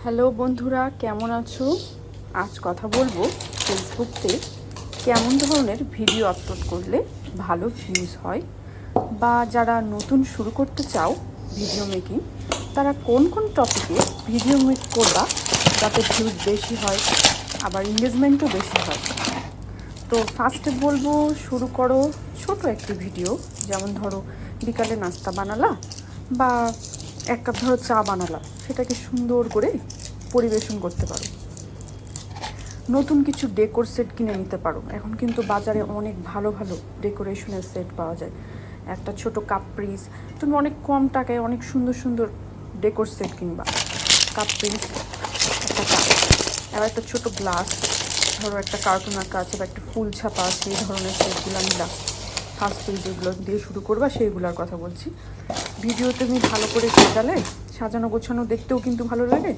Hello বন্ধুরা, কেমন আছো? আজ কথা বলবো ফেসবুকতে কেমন ধরনের ভিডিও আপলোড করলে ভালো ভিউজ হয়, বা যারা নতুন শুরু করতে চাও ভিডিও মেকিং, তারা কোন কোন টপিকে ভিডিও মেক করবা যাতে ভিউজ বেশি হয়, আবার এঙ্গেজমেন্টও বেশি হয়। তো ফার্স্টে বলবো, শুরু করো ছোট একটি ভিডিও। যেমন ধরো বিকালে নাস্তা বানালা বা এক কাপ ধরো চা বানালা, সেটাকে সুন্দর করে পরিবেশন করতে পারো। নতুন কিছু ডেকোর সেট কিনে নিতে পারো। এখন কিন্তু বাজারে অনেক ভালো ভালো ডেকোরেশনের সেট পাওয়া যায়। একটা ছোট কাপ্রিস, তুমি অনেক কম টাকায় অনেক সুন্দর সুন্দর ডেকোর সেট কিনবা। কাপ্রিস, একটা কাপ, আবার একটা ছোট গ্লাস, ধরো একটা কার্টুন আঁকা আছে বা একটা ফুল ছাপা আছে, এই ধরনের সেটগুলো নিলাম। ফার্স্টে যেগুলো দিয়ে শুরু করবা সেইগুলোর কথা বলছি। ভিডিও তুমি ভালো করে সাজালে, সাজানো গোছানো দেখতেও কিন্তু ভালো লাগে,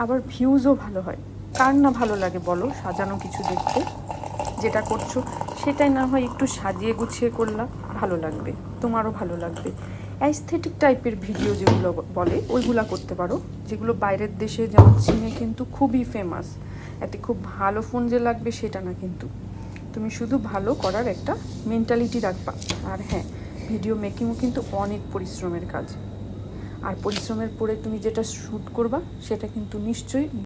আবার ভিউজও ভালো হয়। কার না ভালো লাগে বলো সাজানো কিছু দেখতে? যেটা করছো সেটাই না হয় একটু সাজিয়ে গুছিয়ে করলা, ভালো লাগবে, তোমারও ভালো লাগবে। অ্যাস্থেটিক টাইপের ভিডিও যেগুলো বলে ওইগুলা করতে পারো, যেগুলো বাইরের দেশে যেমন চীনে কিন্তু খুবই ফেমাস। এতে খুব ভালো ফোন যে লাগবে সেটা না, কিন্তু তুমি শুধু ভালো করার একটা মেন্টালিটি রাখবা। আর হ্যাঁ, ভিডিও মেকিংও কিন্তু অনেক পরিশ্রমের কাজ, আর পরিশ্রমের পরে তুমি যেটা শ্যুট করবা সেটা কিন্তু নিশ্চয়ই